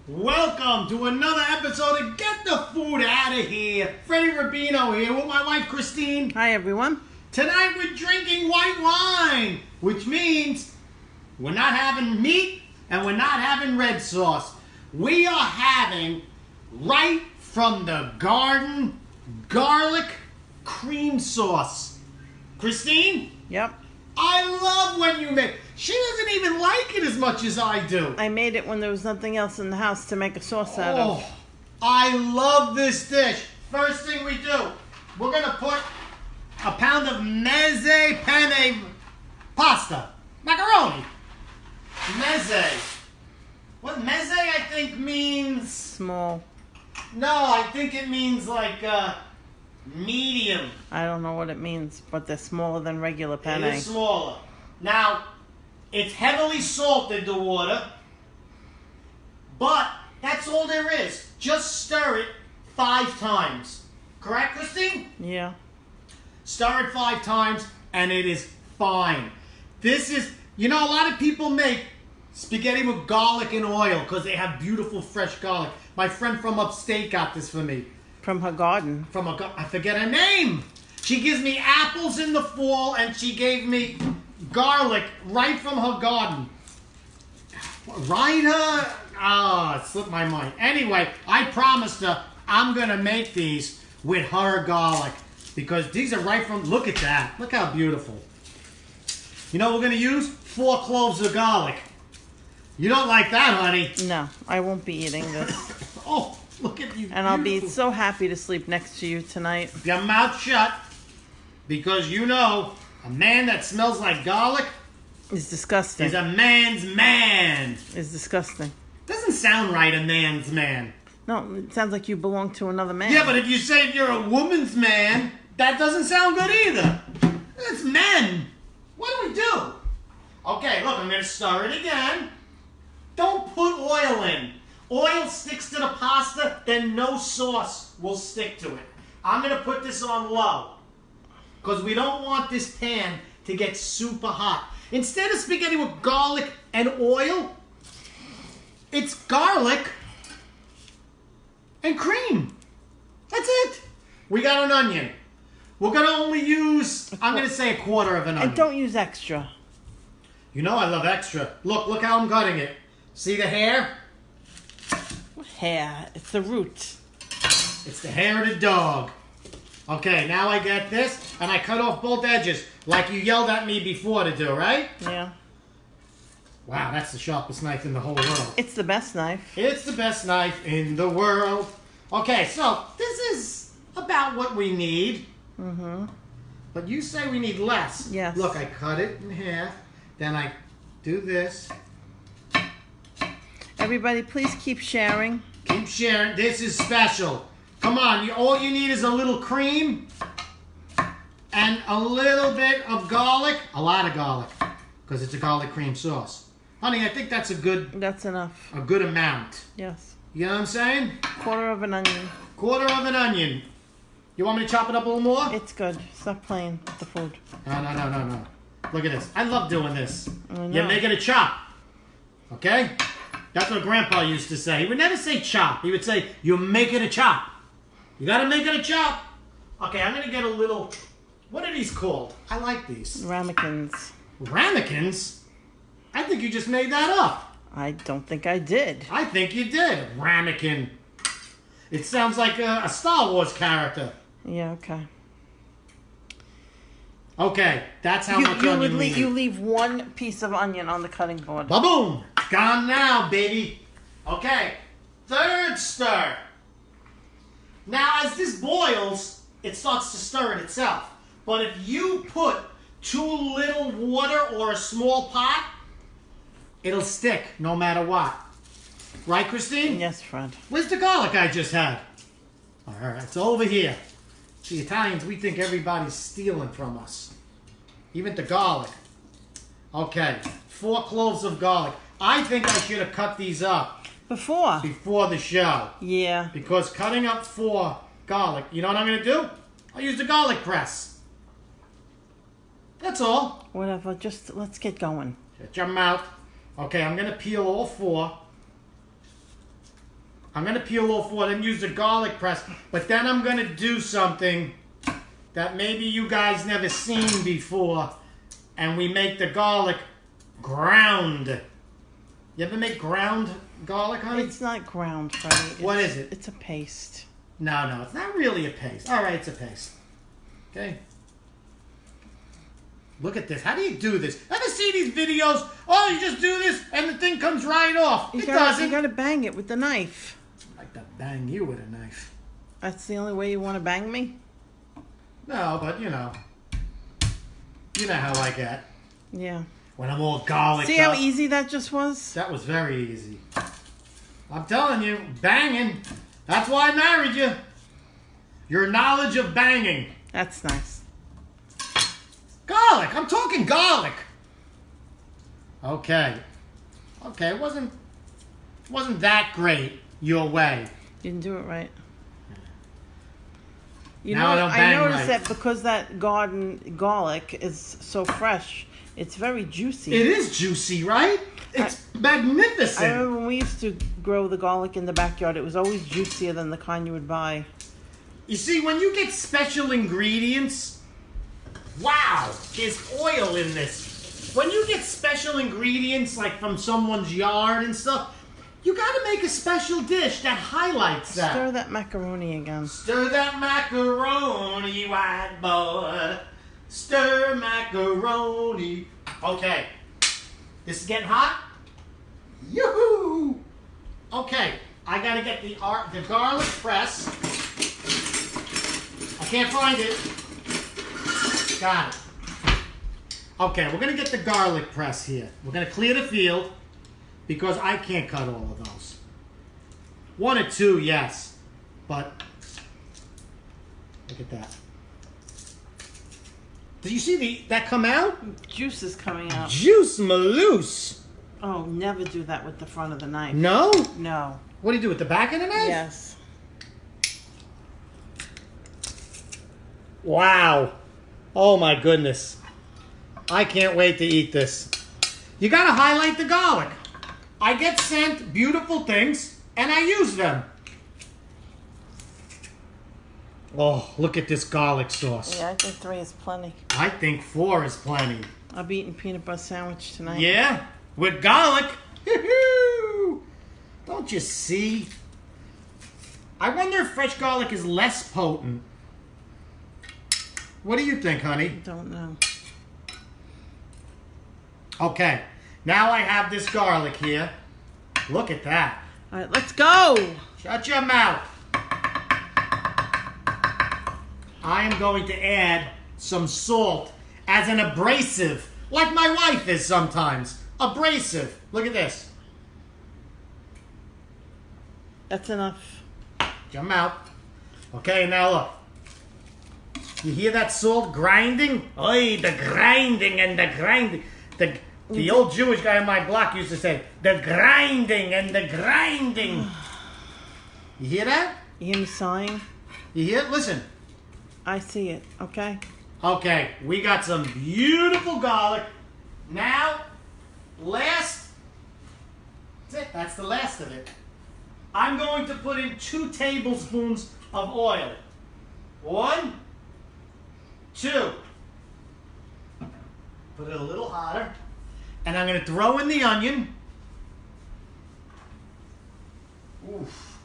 Welcome to another episode of Get the Food Out of Here. Freddie Rubino here with my wife Christine. Hi everyone. Tonight we're drinking white wine, which means we're not having meat and we're not having red sauce. We are having right from the garden garlic cream sauce. Christine? Yep. I love when you make. She doesn't even like it as much as I do. I made it when there was nothing else in the house to make a sauce out of. Oh, I love this dish. First thing we do, we're going to put a pound of mezze penne pasta. Macaroni. Mezze. What mezze I think means... Small. No, I think it means like medium. I don't know what it means, but they're smaller than regular penne. It is smaller. Now, it's heavily salted, the water, but that's all there is. Just stir it 5 times. Correct, Christine? Yeah. Stir it 5 times, and it is fine. This is, you know, a lot of people make spaghetti with garlic and oil because they have beautiful fresh garlic. My friend from upstate got this for me. From her garden. I forget her name. She gives me apples in the fall, and she gave me garlic right from her garden. Right, her? Ah, it slipped my mind. Anyway, I promised her I'm going to make these with her garlic because these are right from, look at that. Look how beautiful. You know what we're going to use? 4 cloves of garlic. You don't like that, honey? No, I won't be eating this. Oh, look at you. And I'll be so happy to sleep next to you tonight. Keep your mouth shut because you know a man that smells like garlic It's disgusting. is a man's man. It's disgusting. Doesn't sound right, a man's man. No, it sounds like you belong to another man. Yeah, but if you say you're a woman's man, that doesn't sound good either. It's men. What do we do? Okay, look, I'm going to stir it again. Don't put oil in. Oil sticks to the pasta, then no sauce will stick to it. I'm going to put this on low because we don't want this pan to get super hot. Instead of spaghetti with garlic and oil, it's garlic and cream. That's it. We got an onion. We're going to only use, I'm going to say 1/4 of an onion. And don't use extra. You know I love extra. Look how I'm cutting it. See the hair? What hair? It's the root. It's the hair of the dog. Okay, now I get this, and I cut off both edges, like you yelled at me before to do, right? Yeah. Wow, that's the sharpest knife in the whole world. It's the best knife. It's the best knife in the world. Okay, so this is about what we need. Mm-hmm. But you say we need less. Yes. Look, I cut it in half, then I do this. Everybody, please keep sharing. Keep sharing. This is special. Come on, all you need is a little cream and a little bit of garlic. A lot of garlic, because it's a garlic cream sauce. Honey, I think that's That's enough. a good amount. Yes. You know what I'm saying? 1/4 of an onion. 1/4 of an onion. You want me to chop it up a little more? It's good. Stop playing with the food. No. Look at this. I love doing this. I know. You make it a chop. Okay? That's what Grandpa used to say. He would never say chop. He would say, you make it a chop. You gotta make it a chop. Okay, I'm gonna get a little... What are these called? I like these. Ramekins. Ramekins? I think you just made that up. I don't think I did. I think you did. Ramekin. It sounds like a Star Wars character. Yeah, okay. Okay, that's how much onion we need. You leave 1 piece of onion on the cutting board. Ba-boom! Gone now, baby. Okay, 3rd stir. Now, as this boils, it starts to stir it itself. But if you put too little water or a small pot, it'll stick no matter what. Right, Christine? Yes, Fred. Where's the garlic I just had? All right, it's over here. The Italians, we think everybody's stealing from us. Even the garlic. Okay, 4 cloves of garlic. I think I should have cut these up Before the show. Yeah. Because cutting up 4 garlic, you know what I'm going to do? I'll use the garlic press. That's all. Whatever. Just let's get going. Shut your mouth. Okay, I'm going to peel all 4. I'm going to peel off one and use the garlic press. But then I'm going to do something that maybe you guys never seen before. And we make the garlic ground. You ever make ground garlic, honey? It's not ground, Freddie. What is it? It's a paste. No, it's not really a paste. All right, it's a paste. Okay. Look at this. How do you do this? Ever see these videos? Oh, you just do this and the thing comes right off. It doesn't. You gotta bang it with the knife. I'd like to bang you with a knife. That's the only way you want to bang me? No, but you know how I get. Yeah. When I'm all garlic. See how easy that just was? That was very easy. I'm telling you, banging. That's why I married you. Your knowledge of banging. That's nice. Garlic. I'm talking garlic. Okay. It wasn't that great your way. You didn't do it right. I noticed that because that garden garlic is so fresh, it's very juicy. It is juicy, right? It's magnificent. I remember when we used to grow the garlic in the backyard, it was always juicier than the kind you would buy. You see, when you get special ingredients, wow, there's oil in this. When you get special ingredients, like from someone's yard and stuff, you gotta make a special dish that highlights that. Stir that macaroni again. Stir that macaroni, white boy. Stir macaroni. Okay. This is getting hot? Yoo-hoo! Okay, I gotta get the garlic press. I can't find it. Got it. Okay, we're gonna get the garlic press here. We're gonna clear the field because I can't cut all of those. One or two, yes, but look at that. Did you see that come out? Juice is coming out. Juice maloose. Oh, never do that with the front of the knife. No? No. What do you do with the back of the knife? Yes. Wow. Oh my goodness. I can't wait to eat this. You gotta highlight the garlic. I get sent beautiful things and I use them. Oh, look at this garlic sauce. Yeah, I think 3 is plenty. I think 4 is plenty. I'll be eating peanut butter sandwich tonight. Yeah, with garlic. Don't you see? I wonder if fresh garlic is less potent. What do you think, honey? I don't know. Okay, now I have this garlic here. Look at that. All right, let's go. Shut your mouth. I am going to add some salt as an abrasive, like my wife is sometimes. Abrasive. Look at this. That's enough. Shut your mouth. Okay, now look. You hear that salt grinding? Oi, the grinding and the grinding. The old Jewish guy on my block used to say, the grinding and the grinding. You hear that? You hear me sighing? You hear it? Listen. I see it, okay? Okay, we got some beautiful garlic. Now, that's it. That's the last of it. I'm going to put in 2 tablespoons of oil. 1, 2. Put it a little hotter. And I'm going to throw in the onion. Oof.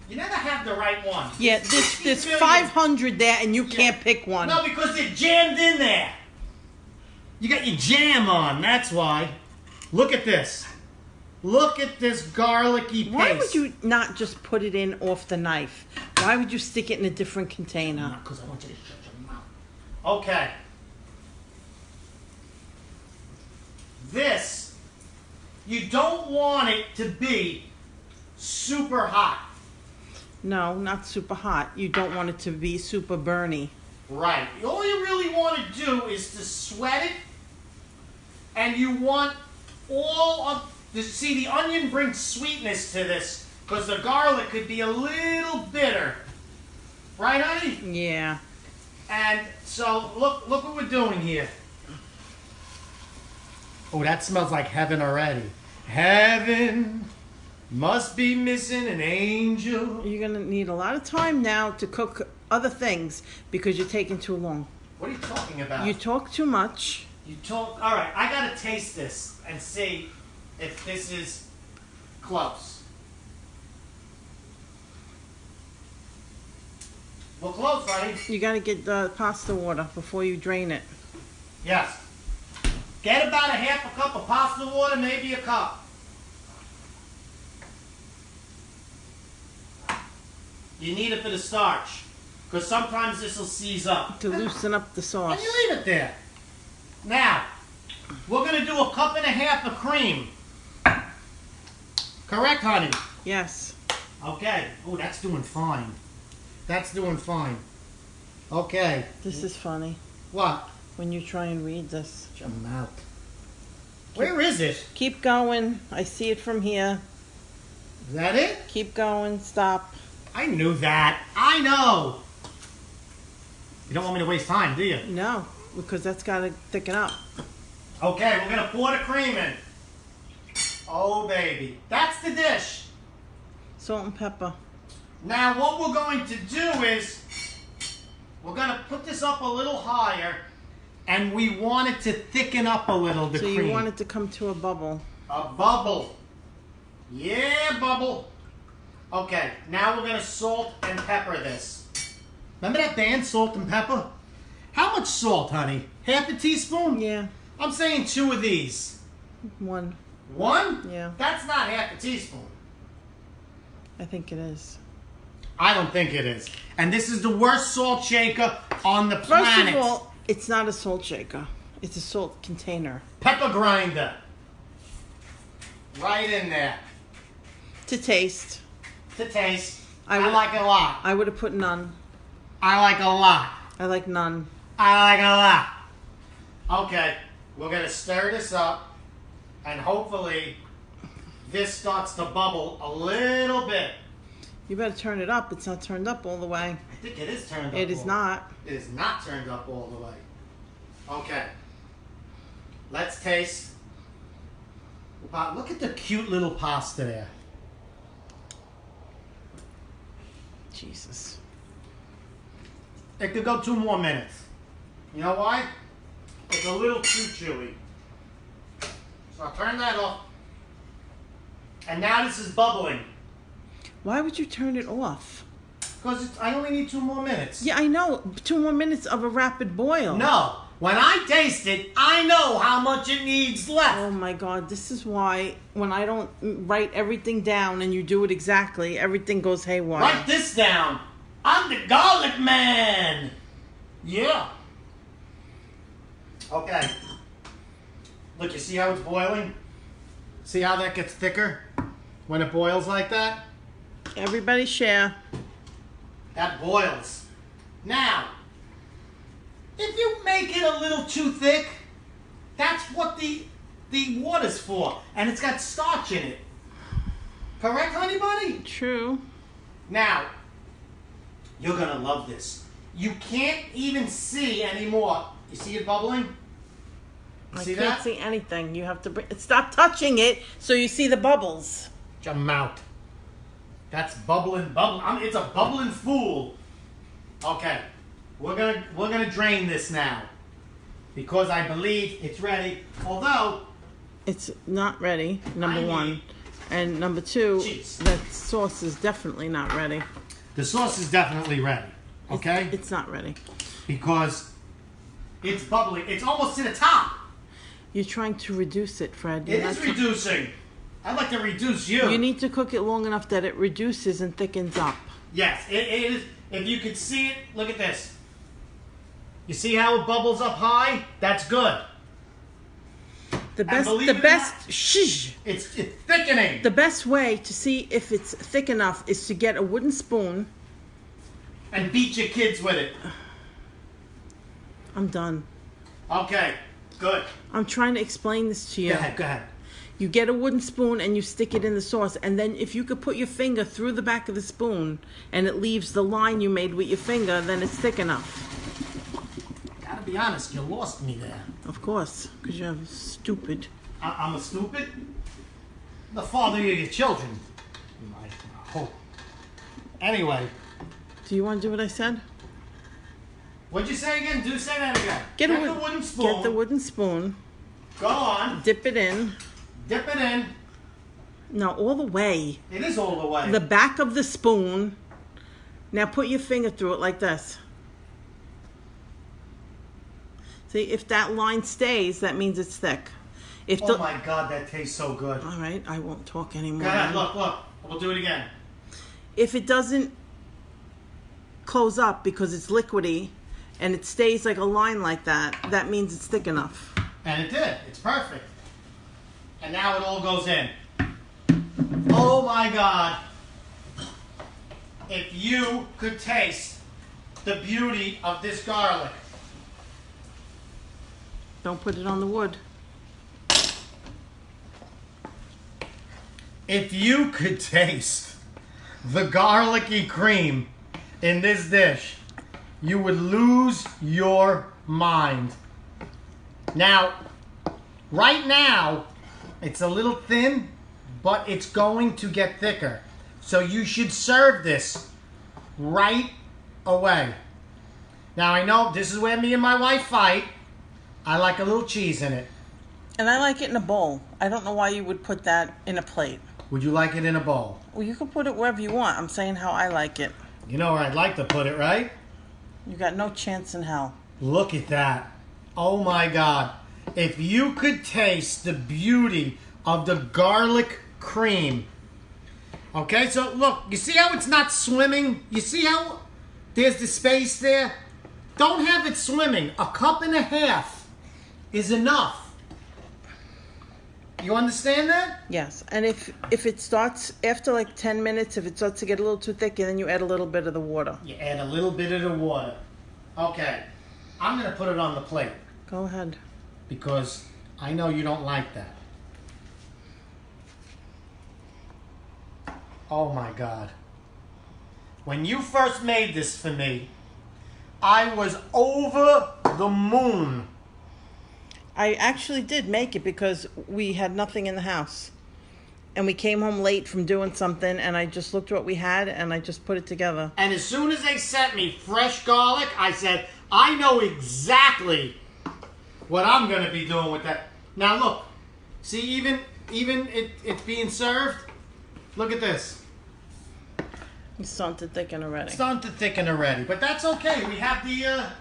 You never have the right one. Yeah, there's 500 there and you can't pick one. No, because they're jammed in there. You got your jam on, that's why. Look at this. Look at this garlicky paste. Why would you not just put it in off the knife? Why would you stick it in a different container? Because I want you to shut your mouth. Okay. This, you don't want it to be super hot. No, not super hot. You don't want it to be super burny. Right. All you really want to do is to sweat it, and you want all of this. See, the onion brings sweetness to this because the garlic could be a little bitter. Right, honey? Yeah. And so look what we're doing here. Oh, that smells like heaven already. Heaven. Must be missing an angel. You're gonna need a lot of time now to cook other things because you're taking too long. What are you talking about? You talk too much. You talk. All right, I gotta taste this and see if this is close. Well, close, honey. You gotta get the pasta water before you drain it. Yes. Get about a half a cup of pasta water, maybe a cup. You need it for the starch, because sometimes this will seize up. To loosen up the sauce. And you leave it there. Now, we're going to do a cup and a half of cream. Correct, honey? Yes. Okay. Oh, that's doing fine. That's doing fine. Okay. This is funny. What? When you try and read this. Shut your mouth. Where is it? Keep going. I see it from here. Is that it? Keep going. Stop. I knew that. I know. You don't want me to waste time, do you? No, because that's got to thicken up. Okay, we're going to pour the cream in. Oh, baby. That's the dish. Salt and pepper. Now, what we're going to do is we're going to put this up a little higher, and we want it to thicken up a little, the cream. So you want it to come to a bubble. A bubble. Yeah, bubble. Okay, now we're going to salt and pepper this. Remember that band, Salt and Pepper? How much salt, honey? Half a teaspoon? Yeah. I'm saying 2 of these. 1. 1? Yeah. That's not half a teaspoon. I think it is. I don't think it is. And this is the worst salt shaker on the planet. First of all, it's not a salt shaker. It's a salt container. Pepper grinder. Right in there. To taste. To taste. I I would- like it a lot. I would have put none. I like a lot. I like none. I like a lot. Okay, we're going to stir this up, and hopefully this starts to bubble a little bit. You better turn it up. It's not turned up all the way. I think it is turned up. It is not. It is not turned up all the way. Okay. Let's taste. Wow, look at the cute little pasta there. Jesus. It could go 2 more minutes. You know why? It's a little too chewy. So I'll turn that off. And now this is bubbling. Why would you turn it off? Because I only need 2 more minutes. Yeah, I know. 2 more minutes of a rapid boil. No. When I taste it, I know how much it needs left. Oh my God, this is why when I don't write everything down and you do it exactly, everything goes haywire. Write this down. I'm the garlic man. Yeah. Okay. Look, you see how it's boiling? See how that gets thicker when it boils like that? Everybody share. That boils. Now, if you make it a little too thick, that's what the water's for. And it's got starch in it. Correct, honey bunny? True. Now, you're going to love this. You can't even see anymore. You see it bubbling? You I see can't that? see anything. You have to stop touching it so you see the bubbles. Shut your mouth. That's bubbling. It's a bubbling fool. Okay. We're gonna drain this now. Because I believe it's ready. Although It's not ready, number I 1. need- And number 2, Jeez. that sauce is definitely not ready. the sauce is definitely ready. Okay? It's not ready. Because it's bubbling. It's almost to the top. You're trying to reduce it, Fred. It is reducing. I'd like to reduce you. You need to cook it long enough that it reduces and thickens up. Yes, it is. If you could see it, look at this. You see how it bubbles up high? That's good. The best, believe the it or best, not- shh. It's thickening. The best way to see if it's thick enough is to get a wooden spoon. And beat your kids with it. I'm done. Okay, good. I'm trying to explain this to you. Go ahead, go ahead. You get a wooden spoon and you stick it in the sauce, and then if you could put your finger through the back of the spoon and it leaves the line you made with your finger, then it's thick enough. Gotta be honest, you lost me there. Of course, because you're stupid. I'm a stupid? The father of your children. Oh. Anyway. Do you want to do what I said? What'd you say again? Say that again. Get the wooden spoon. Get the wooden spoon. Go on. Dip it in. Dip it in. No, all the way. It is all the way. The back of the spoon. Now put your finger through it like this. See, if that line stays, that means it's thick. Oh my God, that tastes so good. All right, I won't talk anymore. Go ahead, look. We'll do it again. If it doesn't close up because it's liquidy and it stays like a line like that, that means it's thick enough. And it did. It's perfect. And now it all goes in. Oh my God. If you could taste the beauty of this garlic. Don't put it on the wood. If you could taste the garlicky cream in this dish, you would lose your mind. Now, right now, it's a little thin, but it's going to get thicker. So you should serve this right away. Now, I know this is where me and my wife fight. I like a little cheese in it. And I like it in a bowl. I don't know why you would put that in a plate. Would you like it in a bowl? Well, you can put it wherever you want. I'm saying how I like it. You know where I'd like to put it, right? You got no chance in hell. Look at that. Oh my God. If you could taste the beauty of the garlic cream. Okay, so look, you see how it's not swimming? You see how there's the space there? Don't have it swimming. 1.5 cups is enough. You understand that? Yes, and if it starts, after like 10 minutes, if it starts to get a little too thick, then you add a little bit of the water. You add a little bit of the water. Okay, I'm going to put it on the plate. Go ahead. Because I know you don't like that. Oh my God. When you first made this for me, I was over the moon. I actually did make it because we had nothing in the house. And we came home late from doing something, and I just looked at what we had, and I just put it together. And as soon as they sent me fresh garlic, I said, I know exactly what I'm going to be doing with that. Now look, see even it being served, look at this. It's starting to thicken already. It's starting to thicken already, but that's okay. We have that.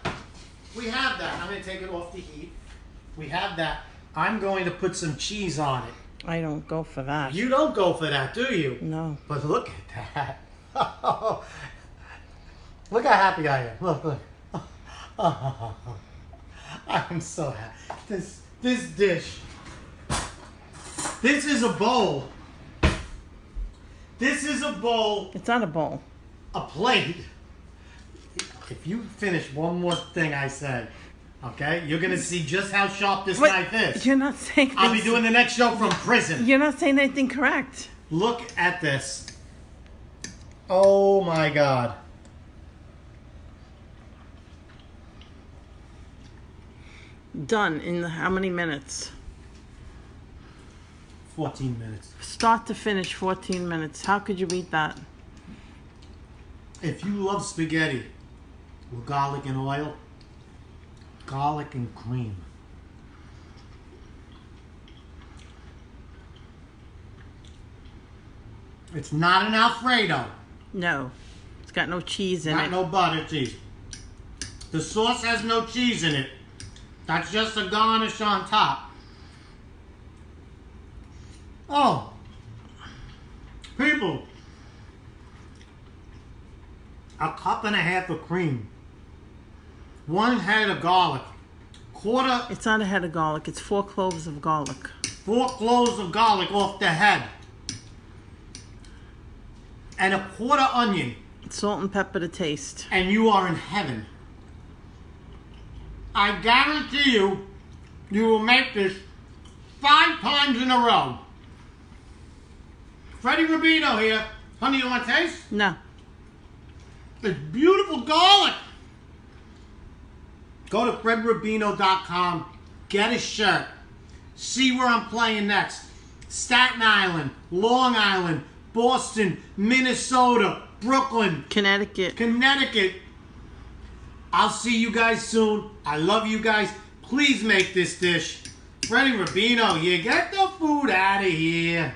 I'm going to take it off the heat. We have that. I'm going to put some cheese on it. I don't go for that. You don't go for that, do you? No. But look at that. Look how happy I am. Look. I'm so happy. This dish. This is a bowl. This is a bowl. It's not a bowl. A plate. If you finish one more thing I said, okay, you're going to see just how sharp this knife is. You're not saying I'll be doing the next show from prison. You're not saying anything correct. Look at this. Oh my God. Done in how many minutes? 14 minutes. Start to finish, 14 minutes. How could you beat that? If you love spaghetti with garlic and oil, garlic and cream. It's not an Alfredo. No. It's got no cheese in it. Not no butter cheese. The sauce has no cheese in it. That's just a garnish on top. Oh. People. 1.5 cups of cream. 1 head of garlic. It's not a head of garlic. It's 4 cloves of garlic. 4 cloves of garlic off the head. And 1/4 onion. Salt and pepper to taste. And you are in heaven. I guarantee you, you will make this 5 times in a row. Freddie Rubino here. Honey, you want to taste? No. It's beautiful garlic. Go to fredrubino.com. Get a shirt. See where I'm playing next. Staten Island, Long Island, Boston, Minnesota, Brooklyn, Connecticut. I'll see you guys soon. I love you guys. Please make this dish. Freddie Rubino, you get the food out of here.